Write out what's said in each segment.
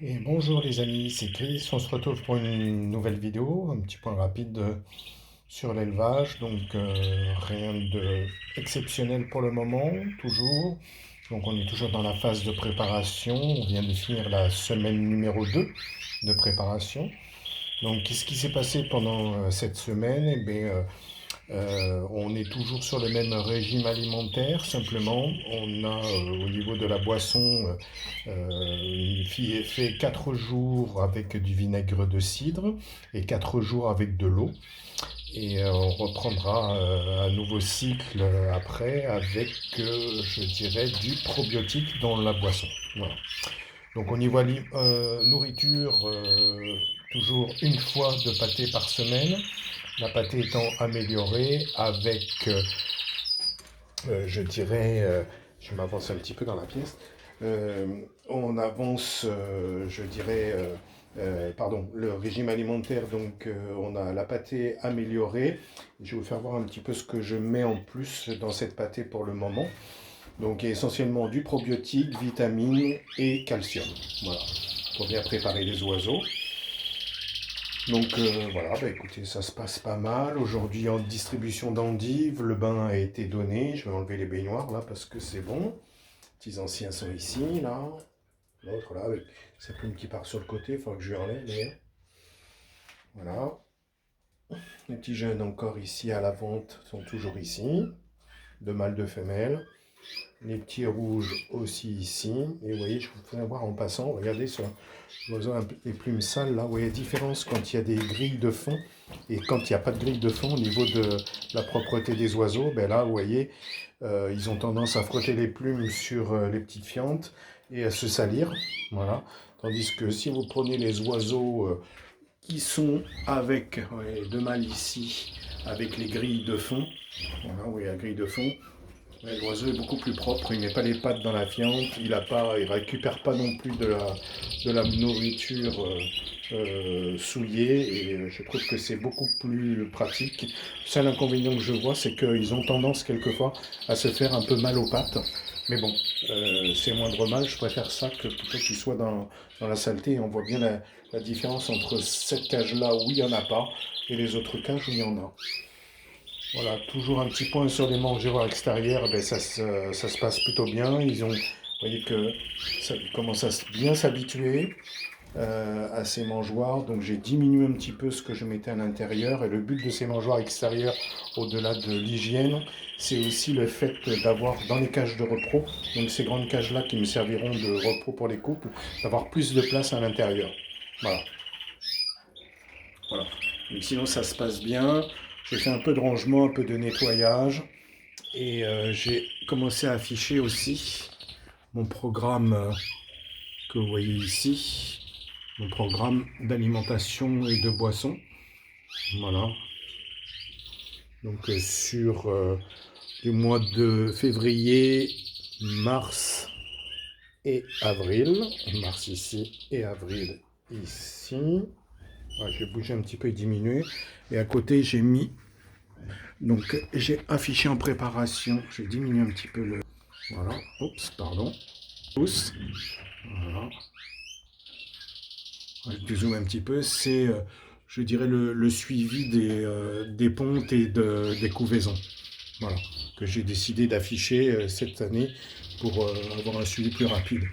Et bonjour les amis, c'est Chris. On se retrouve pour une nouvelle vidéo, un petit point rapide sur l'élevage. Donc rien de exceptionnel pour le moment, toujours. Donc on est toujours dans la phase de préparation. On vient de finir la semaine numéro 2 de préparation. Donc qu'est-ce qui s'est passé pendant cette semaine? Eh bien, on est toujours sur le même régime alimentaire, simplement on a au niveau de la boisson une fille fait 4 jours avec du vinaigre de cidre et 4 jours avec de l'eau. Et on reprendra un nouveau cycle après avec, je dirais, du probiotique dans la boisson. Voilà. Donc au niveau nourriture, toujours une fois de pâté par semaine. La pâtée étant améliorée avec, je dirais, je m'avance un petit peu dans la pièce, Euh, on avance, je dirais, pardon, le régime alimentaire, donc on a la pâtée améliorée. Je vais vous faire voir un petit peu ce que je mets en plus dans cette pâtée pour le moment. Donc essentiellement du probiotique, vitamines et calcium. Voilà, pour bien préparer les oiseaux. Donc voilà, bah, écoutez, ça se passe pas mal. Aujourd'hui en distribution d'endives, le bain a été donné. Je vais enlever les baignoires là parce que c'est bon. Les petits anciens sont ici, là. L'autre là, avec sa plume qui part sur le côté, il faudra que je lui enlève d'ailleurs. Voilà. Les petits jeunes encore ici à la vente sont toujours ici. De mâles, de femelles. Les petits rouges aussi ici. Et vous voyez, je vous fais voir en passant, regardez sur les plumes sales, là, vous voyez la différence quand il y a des grilles de fond et quand il n'y a pas de grille de fond au niveau de la propreté des oiseaux. Ben là, vous voyez, ils ont tendance à frotter les plumes sur les petites fientes et à se salir. Voilà. Tandis que si vous prenez les oiseaux qui sont avec, ouais, deux mâles ici, avec les grilles de fond, voilà, vous voyez la grille de fond, ouais, l'oiseau est beaucoup plus propre, il ne met pas les pattes dans la fiente, il ne récupère pas non plus de la nourriture souillée, et je trouve que c'est beaucoup plus pratique. Le seul inconvénient que je vois, c'est qu'ils ont tendance quelquefois à se faire un peu mal aux pattes, mais bon, c'est moindre mal, je préfère ça que plutôt qu'ils soient dans la saleté, et on voit bien la différence entre cette cage-là où il n'y en a pas, et les autres cages où il y en a. Voilà, toujours un petit point sur les mangeoires extérieures, ben ça se passe plutôt bien. Vous voyez que ça commence à bien s'habituer à ces mangeoires. Donc j'ai diminué un petit peu ce que je mettais à l'intérieur. Et le but de ces mangeoires extérieures, au-delà de l'hygiène, c'est aussi le fait d'avoir dans les cages de repos, donc ces grandes cages-là qui me serviront de repos pour les couples, d'avoir plus de place à l'intérieur. Voilà, voilà. Donc sinon ça se passe bien. J'ai fait un peu de rangement, un peu de nettoyage. Et j'ai commencé à afficher aussi mon programme que vous voyez ici, mon programme d'alimentation et de boisson. Voilà. Donc sur du mois de février, mars et avril. Mars ici et avril ici. Voilà, je vais bouger un petit peu et diminuer. Et à côté, j'ai mis. Donc j'ai affiché en préparation. Je vais diminuer un petit peu le. Voilà. Oups, pardon. Pouce. Voilà. Je zoome un petit peu, c'est, je dirais, le suivi des pontes et des couvaisons. Voilà, que j'ai décidé d'afficher cette année pour avoir un suivi plus rapide.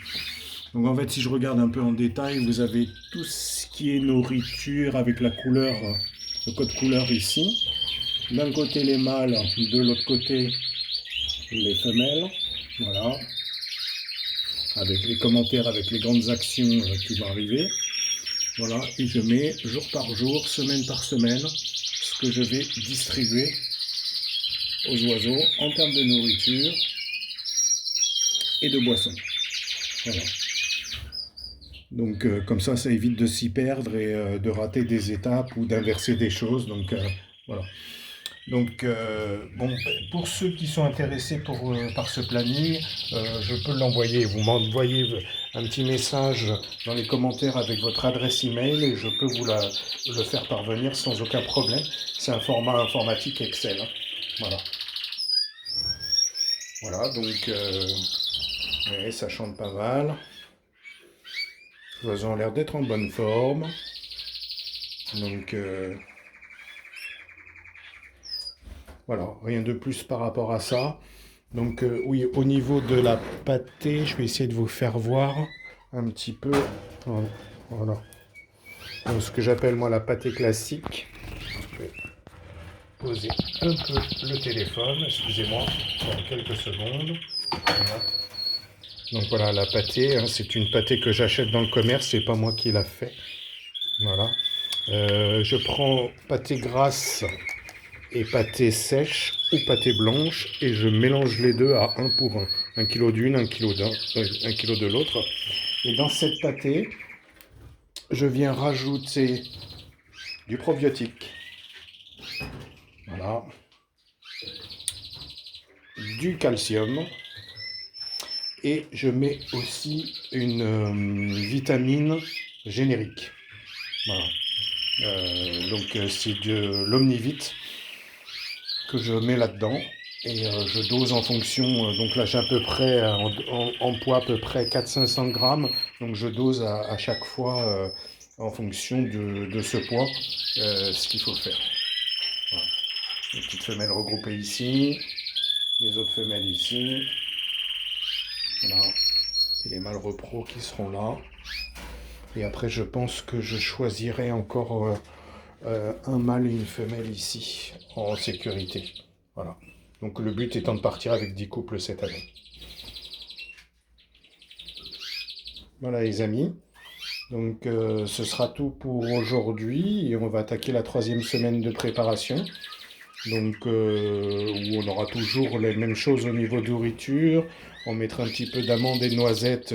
Donc en fait, si je regarde un peu en détail, vous avez tout ce qui est nourriture avec la couleur, le code couleur ici. D'un côté les mâles, de l'autre côté les femelles. Voilà, avec les commentaires, avec les grandes actions qui vont arriver. Voilà, et je mets jour par jour, semaine par semaine, ce que je vais distribuer aux oiseaux en termes de nourriture et de boisson. Voilà. Donc comme ça évite de s'y perdre et de rater des étapes ou d'inverser des choses. Donc voilà. Donc bon, pour ceux qui sont intéressés par ce planning, je peux l'envoyer. Vous m'envoyez un petit message dans les commentaires avec votre adresse email et je peux le faire parvenir sans aucun problème. C'est un format informatique Excel, hein. Voilà. Voilà, donc ouais, ça chante pas mal. Les oiseaux ont l'air d'être en bonne forme. Donc, voilà, rien de plus par rapport à ça. Donc, oui, au niveau de la pâtée, je vais essayer de vous faire voir un petit peu. Voilà. Donc, ce que j'appelle moi la pâtée classique. Je vais poser un peu le téléphone, excusez-moi, pour quelques secondes. Voilà. Donc voilà, la pâtée, hein, c'est une pâtée que j'achète dans le commerce, c'est pas moi qui l'a fait. Voilà. Je prends pâtée grasse et pâtée sèche ou pâtée blanche et je mélange les deux à 1 pour 1. 1 kg d'une, 1 kg d'un, 1 kg de l'autre. Et dans cette pâtée, je viens rajouter du probiotique. Voilà. Du calcium. Et je mets aussi une vitamine générique. Voilà. Donc c'est de l'Omnivite que je mets là-dedans. Et je dose en fonction, donc là j'ai à peu près, en poids à peu près 400-500 grammes. Donc je dose à chaque fois en fonction de ce poids, ce qu'il faut faire. Voilà. Les petites femelles regroupées ici, les autres femelles ici. Voilà. Et les mâles repros qui seront là. Et après, je pense que je choisirai encore un mâle et une femelle ici, en sécurité. Voilà. Donc le but étant de partir avec 10 couples cette année. Voilà les amis. Donc ce sera tout pour aujourd'hui. Et on va attaquer la 3e semaine de préparation. Donc où on aura toujours les mêmes choses au niveau de nourriture. On mettra un petit peu d'amandes et de noisettes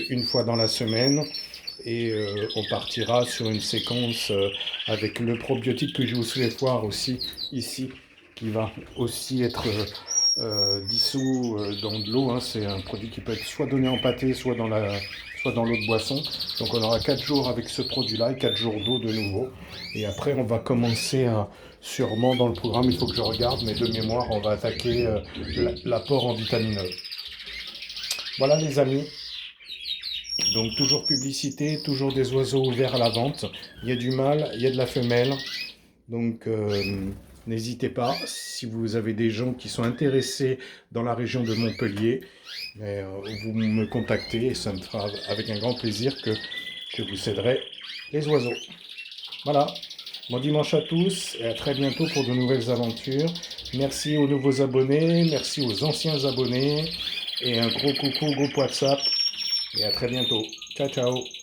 une fois dans la semaine. Et on partira sur une séquence avec le probiotique que je vous fais voir aussi ici, qui va aussi être dissous dans de l'eau. Hein. C'est un produit qui peut être soit donné en pâté, soit dans l'eau de boisson. Donc on aura 4 jours avec ce produit-là et 4 jours d'eau de nouveau. Et après on va commencer à, sûrement dans le programme, il faut que je regarde, mais de mémoire, on va attaquer l'apport en vitamine E. Voilà les amis. Donc toujours publicité, toujours des oiseaux ouverts à la vente. Il y a du mâle, il y a de la femelle. Donc n'hésitez pas, si vous avez des gens qui sont intéressés dans la région de Montpellier, vous me contactez et ça me fera avec un grand plaisir que je vous céderai les oiseaux. Voilà, bon dimanche à tous et à très bientôt pour de nouvelles aventures. Merci aux nouveaux abonnés, merci aux anciens abonnés et un gros coucou, groupe WhatsApp et à très bientôt. Ciao, ciao.